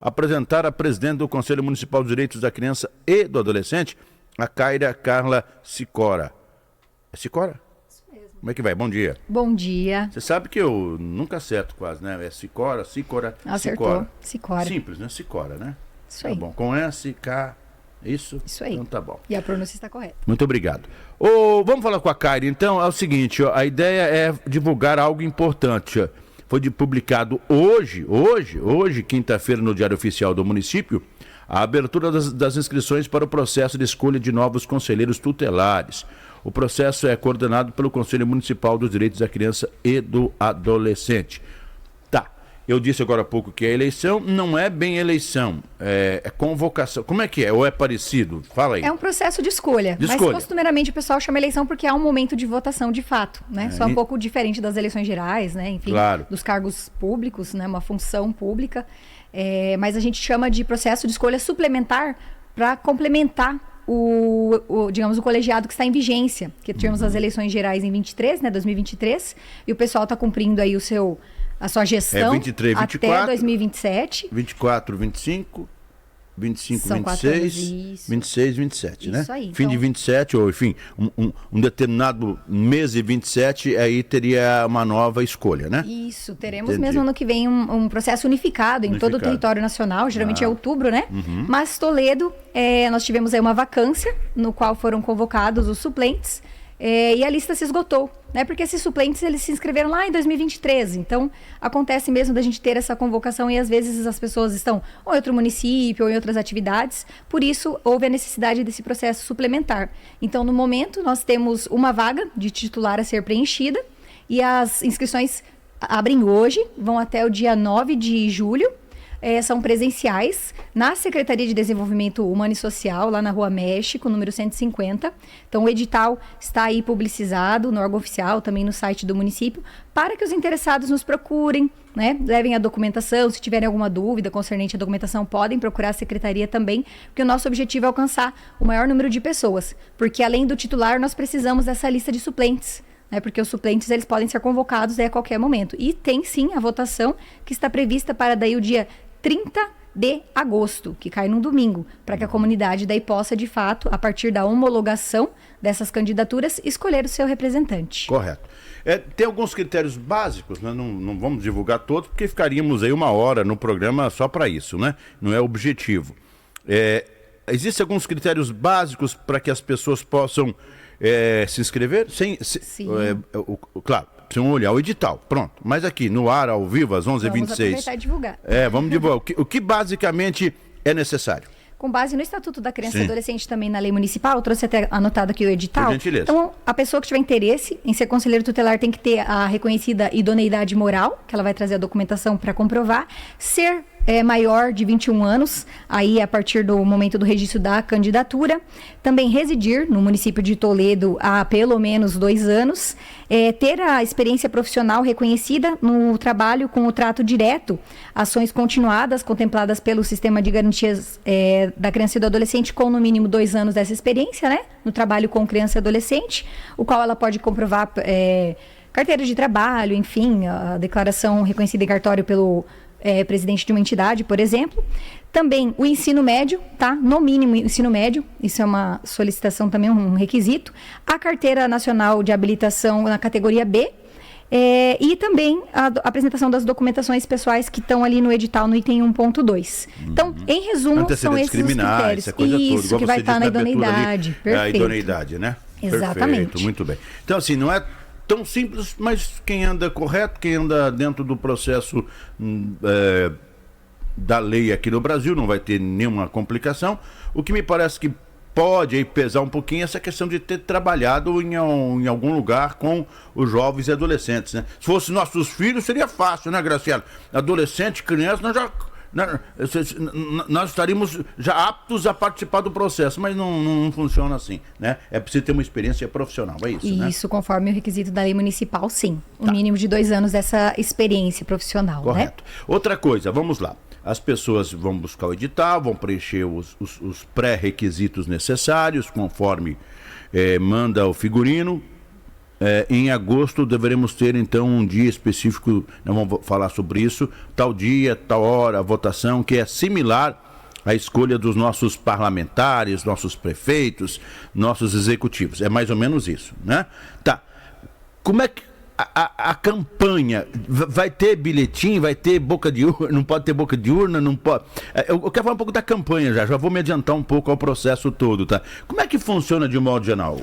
apresentar a presidente do Conselho Municipal dos Direitos da Criança e do Adolescente, a Kaira Carla Sicora. É Sicora? Isso mesmo. Como é que vai? Bom dia. Bom dia. Você sabe que eu nunca acerto quase, né? É Sicora, Acertou. Sicora. Sicora. Simples, né? Sicora, né? Isso aí. Tá bom. Com S, K, isso? Isso aí. Então tá bom. E a pronúncia está correta. Muito obrigado. Vamos falar com a Kaira, então. É o seguinte, a ideia é divulgar algo importante. Foi publicado hoje, quinta-feira, no Diário Oficial do Município, a abertura das inscrições para o processo de escolha de novos conselheiros tutelares. O processo é coordenado pelo Conselho Municipal dos Direitos da Criança e do Adolescente. Tá, eu disse agora há pouco que a eleição não é bem eleição, é convocação. Como é que é? Ou é parecido? Fala aí. É um processo de escolha. Mas costumeiramente o pessoal chama eleição porque há um momento de votação de fato, né? Só um pouco diferente das eleições gerais, né? Enfim, claro, dos cargos públicos, né? Uma função pública. Mas a gente chama de processo de escolha suplementar para complementar digamos, o colegiado que está em vigência, que tivemos as eleições gerais em 23, né, 2023, e o pessoal está cumprindo aí a sua gestão 23, 24, até 2027. 24, 25, 25, São 26, 26, 27, né? Isso aí. Fim de 27, ou enfim, um determinado mês de 27, aí teria uma nova escolha, né? Isso, teremos Entendi. mesmo ano que vem um processo unificado em todo o território nacional, geralmente é outubro, né? Uhum. Mas Toledo, nós tivemos aí uma vacância, no qual foram convocados os suplentes, e a lista se esgotou, né? Porque esses suplentes, eles se inscreveram lá em 2023, então acontece mesmo da gente ter essa convocação e às vezes as pessoas estão ou em outro município ou em outras atividades, por isso houve a necessidade desse processo suplementar. Então, no momento, nós temos uma vaga de titular a ser preenchida e as inscrições abrem hoje, vão até o dia 9 de julho, são presenciais na Secretaria de Desenvolvimento Humano e Social, lá na Rua México, número 150. Então, o edital está aí publicizado no órgão oficial, também no site do município, para que os interessados nos procurem, né? Levem a documentação, se tiverem alguma dúvida concernente à documentação, podem procurar a Secretaria também, porque o nosso objetivo é alcançar o maior número de pessoas, porque além do titular, nós precisamos dessa lista de suplentes, porque os suplentes eles podem ser convocados a qualquer momento. E tem sim a votação que está prevista para daí o dia 30 de agosto, que cai num domingo, para que a comunidade daí possa, de fato, a partir da homologação dessas candidaturas, escolher o seu representante. Correto. Tem alguns critérios básicos, né? Não vamos divulgar todos, porque ficaríamos aí 1 hora no programa só para isso, né? Não é objetivo. Existem alguns critérios básicos para que as pessoas possam se inscrever? Sim. Claro, precisam olhar o edital, pronto. Mas aqui, no ar, ao vivo, às 11h26... Vamos aproveitar e divulgar. Vamos divulgar. O que basicamente é necessário? Com base no Estatuto da Criança e Adolescente, também na lei municipal, eu trouxe até anotado aqui o edital. Por gentileza. Então, a pessoa que tiver interesse em ser conselheiro tutelar tem que ter a reconhecida idoneidade moral, que ela vai trazer a documentação para comprovar, ser maior de 21 anos, aí a partir do momento do registro da candidatura, também residir no município de Toledo há pelo menos 2 anos, ter a experiência profissional reconhecida no trabalho com o trato direto, ações continuadas contempladas pelo sistema de garantias da criança e do adolescente com no mínimo 2 anos dessa experiência, né, no trabalho com criança e adolescente, o qual ela pode comprovar carteira de trabalho, enfim, a declaração reconhecida em cartório pelo presidente de uma entidade, por exemplo. Também o ensino médio, tá? No mínimo ensino médio, isso é uma solicitação também, um requisito. A carteira nacional de habilitação na categoria B, e também a apresentação das documentações pessoais que estão ali no edital, no item 1.2. Então, em resumo, são esses os critérios. Isso, que vai estar na idoneidade. Perfeito. A idoneidade, né? Exatamente. Perfeito, muito bem. Então, assim, não é tão simples, mas quem anda correto, quem anda dentro do processo da lei aqui no Brasil, não vai ter nenhuma complicação. O que me parece que pode aí pesar um pouquinho essa questão de ter trabalhado em algum lugar com os jovens e adolescentes, né? Se fosse nossos filhos, seria fácil, né, Graciela? Adolescente, criança, nós estaríamos já aptos a participar do processo, mas não funciona assim, né? É preciso ter uma experiência profissional, é isso, né? Isso, conforme o requisito da lei municipal, sim. O mínimo de 2 anos dessa experiência profissional, correto, né? Outra coisa, vamos lá. As pessoas vão buscar o edital, vão preencher os pré-requisitos necessários, conforme manda o figurino. Em agosto deveremos ter então um dia específico, nós vamos falar sobre isso, tal dia, tal hora, a votação, que é similar à escolha dos nossos parlamentares, nossos prefeitos, nossos executivos. É mais ou menos isso, né? Tá. Como é que a campanha vai ter bilhetim, vai ter boca de urna, não pode ter boca de urna, não pode. Eu quero falar um pouco da campanha já vou me adiantar um pouco ao processo todo, tá? Como é que funciona de um modo geral,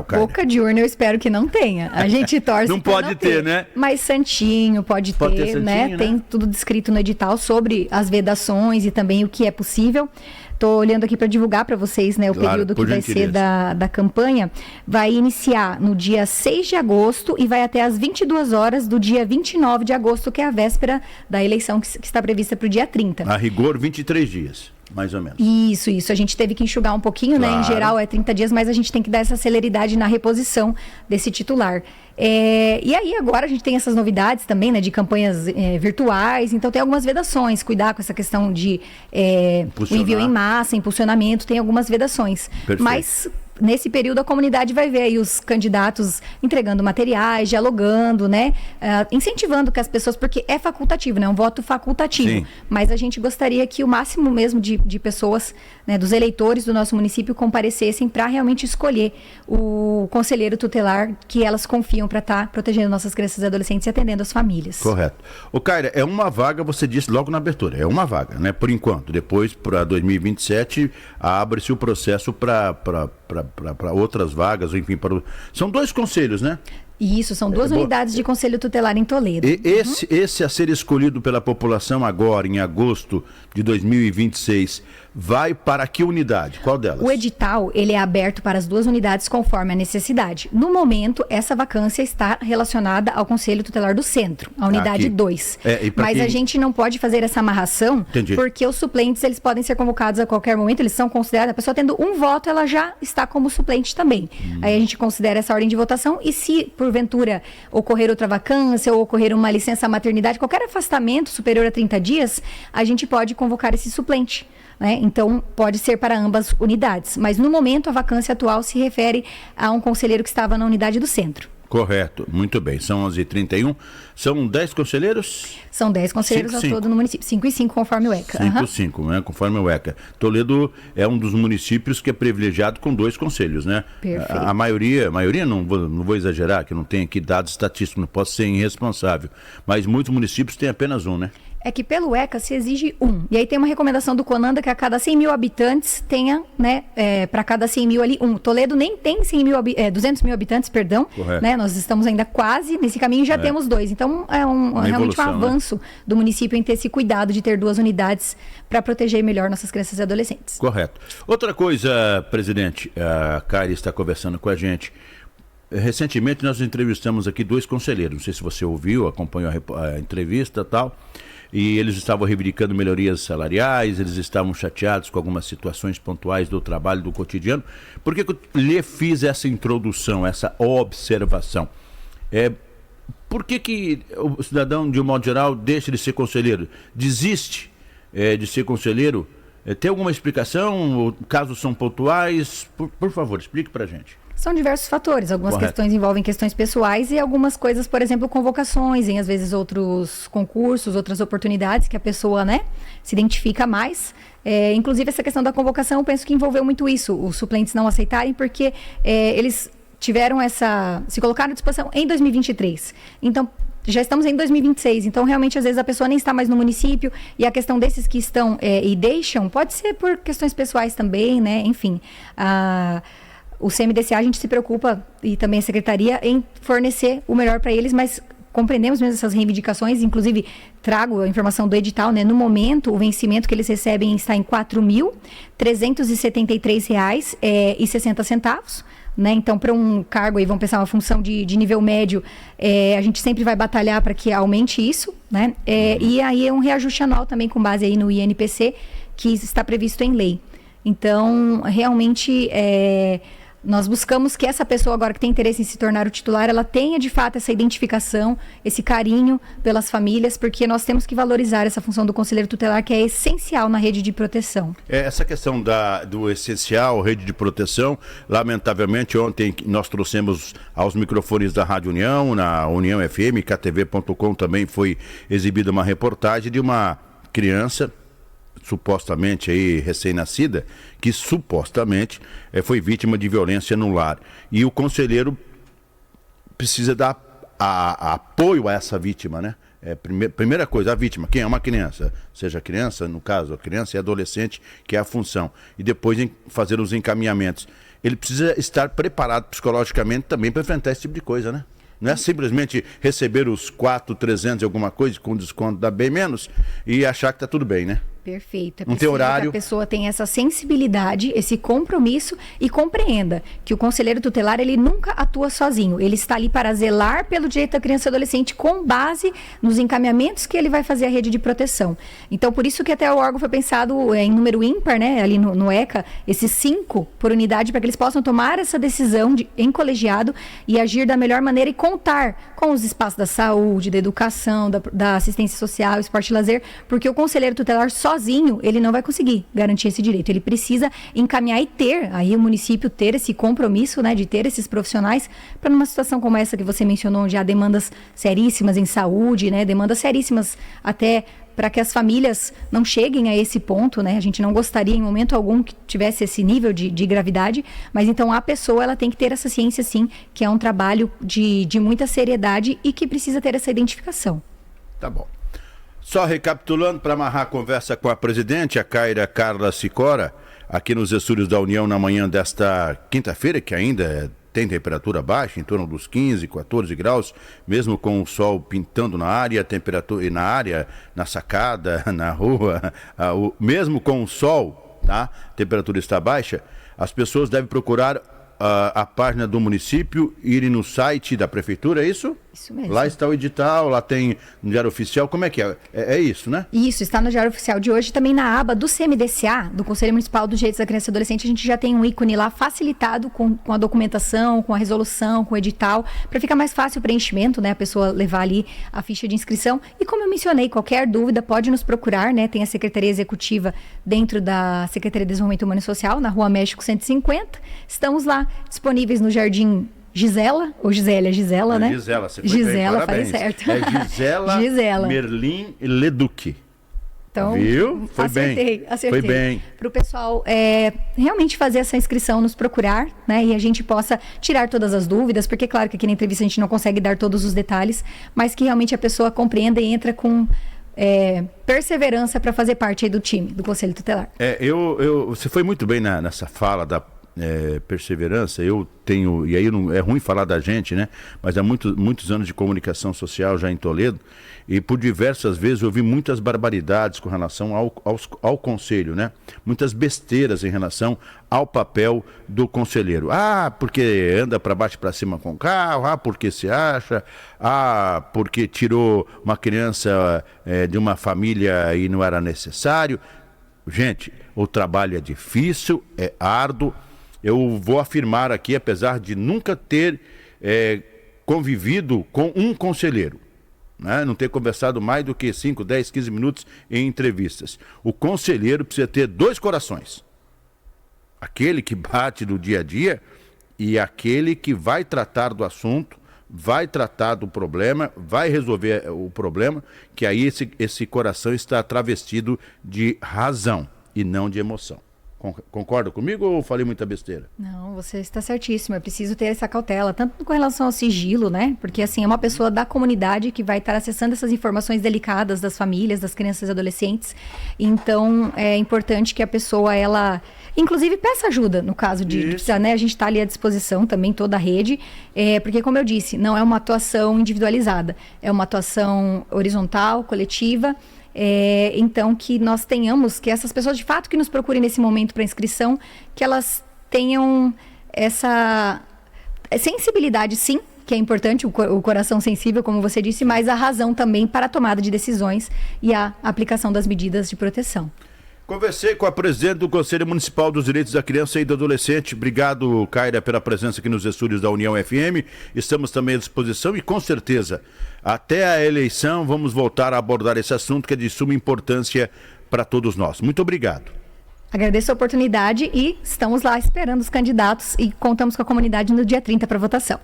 cara? Boca de urna eu espero que não tenha. A gente torce não pode não ter, né? Mas santinho pode ter, santinho, né? Tem tudo descrito no edital sobre as vedações e também o que é possível. Estou olhando aqui para divulgar para vocês, né, o período que vai ser da campanha. Vai iniciar no dia 6 de agosto e vai até às 22 horas do dia 29 de agosto, que é a véspera da eleição que está prevista para o dia 30. A rigor, 23 dias. Mais ou menos. Isso. A gente teve que enxugar um pouquinho, claro, né? Em geral é 30 dias, mas a gente tem que dar essa celeridade na reposição desse titular. E aí agora a gente tem essas novidades também, né? De campanhas virtuais, então tem algumas vedações, cuidar com essa questão de o envio em massa, impulsionamento, tem algumas vedações. Perfeito. Mas nesse período a comunidade vai ver aí os candidatos entregando materiais, dialogando, né? Incentivando que as pessoas, porque é facultativo, né? É um voto facultativo. Sim. Mas a gente gostaria que o máximo mesmo de pessoas, né, dos eleitores do nosso município comparecessem para realmente escolher o conselheiro tutelar que elas confiam para estar protegendo nossas crianças e adolescentes e atendendo as famílias. Correto. Ô, Kaira, é uma vaga, você disse logo na abertura, é uma vaga, né? Por enquanto. Depois, para 2027, abre-se o processo para outras vagas, enfim, são 2 conselhos, né? Isso, são 2 unidades de conselho tutelar em Toledo. Esse a ser escolhido pela população agora, em agosto de 2026, vai para que unidade? Qual delas? O edital, ele é aberto para as 2 unidades conforme a necessidade. No momento, essa vacância está relacionada ao Conselho Tutelar do Centro, a unidade 2. Mas a gente não pode fazer essa amarração, porque os suplentes, eles podem ser convocados a qualquer momento, eles são considerados, a pessoa tendo um voto, ela já está como suplente também. Aí a gente considera essa ordem de votação e se porventura ocorrer outra vacância ou ocorrer uma licença maternidade, qualquer afastamento superior a 30 dias, a gente pode convocar esse suplente, né? Então, pode ser para ambas unidades. Mas, no momento, a vacância atual se refere a um conselheiro que estava na unidade do centro. Correto, muito bem. São 11h31. São 10 conselheiros? São 10 conselheiros ao todo no município. 5 e 5, conforme o ECA. 5 e 5, né? Conforme o ECA. Toledo é um dos municípios que é privilegiado com 2 conselhos, né? Perfeito. A maioria não vou exagerar, que não tem aqui dados estatísticos, não posso ser irresponsável. Mas muitos municípios têm apenas um, né? É que pelo ECA se exige 1. E aí tem uma recomendação do CONANDA que a cada 100 mil habitantes tenha, né, para cada 100 mil ali 1. Toledo nem tem 200 mil habitantes, perdão. Né? Nós estamos ainda quase nesse caminho e já temos 2. Então é realmente um avanço, né, do município em ter esse cuidado de ter 2 unidades para proteger melhor nossas crianças e adolescentes. Correto. Outra coisa, presidente, a Kaira está conversando com a gente. Recentemente nós entrevistamos aqui 2 conselheiros. Não sei se você ouviu, acompanhou a entrevista e tal. E eles estavam reivindicando melhorias salariais, eles estavam chateados com algumas situações pontuais do trabalho, do cotidiano. Por que eu lhe fiz essa introdução, essa observação? Por que o cidadão, de um modo geral, deixa de ser conselheiro? Desiste de ser conselheiro? Tem alguma explicação? Casos são pontuais? Por favor, explique pra gente. São diversos fatores. Algumas questões envolvem questões pessoais e algumas coisas, por exemplo, convocações, em às vezes outros concursos, outras oportunidades que a pessoa, né, se identifica mais. Inclusive, essa questão da convocação, eu penso que envolveu muito isso, os suplentes não aceitarem, porque eles tiveram se colocaram à disposição em 2023. Então, já estamos em 2026, então realmente às vezes a pessoa nem está mais no município e a questão desses que estão e deixam, pode ser por questões pessoais também, né, enfim. O CMDCA, a gente se preocupa, e também a Secretaria, em fornecer o melhor para eles, mas compreendemos mesmo essas reivindicações, inclusive trago a informação do edital, né? No momento, o vencimento que eles recebem está em R$ 4.373,60, né? Então, para um cargo, aí vamos pensar uma função de nível médio, a gente sempre vai batalhar para que aumente isso, né? E aí é um reajuste anual também com base aí no INPC, que está previsto em lei. Então, realmente, Nós buscamos que essa pessoa agora que tem interesse em se tornar o titular, ela tenha de fato essa identificação, esse carinho pelas famílias, porque nós temos que valorizar essa função do conselheiro tutelar, que é essencial na rede de proteção. Essa questão do essencial, rede de proteção, lamentavelmente ontem nós trouxemos aos microfones da Rádio União, na União FM, ktv.com também foi exibida uma reportagem de uma criança supostamente aí recém-nascida, que supostamente foi vítima de violência no lar. E o conselheiro precisa dar apoio a essa vítima, né? Primeira coisa, a vítima, quem é uma criança, seja criança, no caso, a criança e adolescente, que é a função. E depois fazer os encaminhamentos. Ele precisa estar preparado psicologicamente também para enfrentar esse tipo de coisa, né? Não é simplesmente receber os 4.300 e alguma coisa com desconto da bem menos e achar que está tudo bem, né? Perfeito. É não tem horário. Que a pessoa tenha essa sensibilidade, esse compromisso e compreenda que o conselheiro tutelar, ele nunca atua sozinho. Ele está ali para zelar pelo direito da criança e adolescente com base nos encaminhamentos que ele vai fazer à rede de proteção. Então, por isso que até o órgão foi pensado em número ímpar, né? Ali no ECA, esses 5 por unidade, para que eles possam tomar essa decisão em colegiado e agir da melhor maneira e contar com os espaços da saúde, da educação, da assistência social, esporte e lazer, porque o conselheiro tutelar sozinho, ele não vai conseguir garantir esse direito. Ele precisa encaminhar e ter, aí o município ter esse compromisso, né, de ter esses profissionais para numa situação como essa que você mencionou, onde há demandas seríssimas em saúde, né, demandas seríssimas até para que as famílias não cheguem a esse ponto, né? A gente não gostaria em momento algum que tivesse esse nível de gravidade, mas então a pessoa, ela tem que ter essa ciência, sim, que é um trabalho de muita seriedade e que precisa ter essa identificação. Tá bom. Só recapitulando, para amarrar a conversa com a presidente, a Kaira Carla Sicora, aqui nos estúdios da União na manhã desta quinta-feira, que ainda tem temperatura baixa, em torno dos 15, 14 graus, mesmo com o sol pintando na área, temperatura na área, na sacada, na rua, mesmo com o sol, tá? A temperatura está baixa, as pessoas devem procurar a página do município, irem no site da prefeitura, é isso? Isso mesmo. Lá está o edital, lá tem no Diário Oficial, como é que é? É isso, né? Isso, está no Diário Oficial de hoje, também na aba do CMDCA, do Conselho Municipal dos Direitos da Criança e Adolescente, a gente já tem um ícone lá facilitado com a documentação, com a resolução, com o edital, para ficar mais fácil o preenchimento, né? A pessoa levar ali a ficha de inscrição. E como eu mencionei, qualquer dúvida pode nos procurar, né? Tem a Secretaria Executiva dentro da Secretaria de Desenvolvimento Humano e Social, na Rua México 150. Estamos lá, disponíveis no Jardim Gisela, ou Gisele, é Gisela, né? Gisela, você foi Gisela, bem, parabéns. falei certo. É Gisela Merlin Leduc. Então, viu? Foi acertei. Foi bem. Para o pessoal realmente fazer essa inscrição, nos procurar, né? E a gente possa tirar todas as dúvidas, porque claro que aqui na entrevista a gente não consegue dar todos os detalhes, mas que realmente a pessoa compreenda e entra com perseverança para fazer parte aí do time, do Conselho Tutelar. Você foi muito bem nessa fala da perseverança. Eu tenho, e aí não, é ruim falar da gente, né? Mas há muitos anos de comunicação social já em Toledo, e por diversas vezes eu ouvi muitas barbaridades com relação ao conselho, né? Muitas besteiras em relação ao papel do conselheiro. Porque anda para baixo e para cima com o carro, porque se acha, porque tirou uma criança de uma família e não era necessário. Gente, o trabalho é difícil, é árduo. Eu vou afirmar aqui, apesar de nunca ter convivido com um conselheiro, né? Não ter conversado mais do que 5, 10, 15 minutos em entrevistas. O conselheiro precisa ter 2 corações. Aquele que bate no dia a dia e aquele que vai tratar do assunto, vai tratar do problema, vai resolver o problema, que aí esse coração está travestido de razão e não de emoção. Concorda comigo ou falei muita besteira? Não, você está certíssimo. É preciso ter essa cautela, tanto com relação ao sigilo, né? Porque assim, é uma pessoa da comunidade que vai estar acessando essas informações delicadas das famílias, das crianças e adolescentes. Então, é importante que a pessoa, ela, inclusive, peça ajuda no caso de precisar, né? A gente está ali à disposição também, toda a rede, porque, como eu disse, não é uma atuação individualizada, é uma atuação horizontal, coletiva. Então, que nós tenhamos, que essas pessoas de fato que nos procurem nesse momento para inscrição, que elas tenham essa sensibilidade, sim, que é importante, o coração sensível, como você disse, mas a razão também para a tomada de decisões e a aplicação das medidas de proteção. Conversei com a presidente do Conselho Municipal dos Direitos da Criança e do Adolescente. Obrigado, Kaira, pela presença aqui nos estúdios da União FM. Estamos também à disposição e, com certeza, até a eleição vamos voltar a abordar esse assunto que é de suma importância para todos nós. Muito obrigado. Agradeço a oportunidade e estamos lá esperando os candidatos e contamos com a comunidade no dia 30 para votação.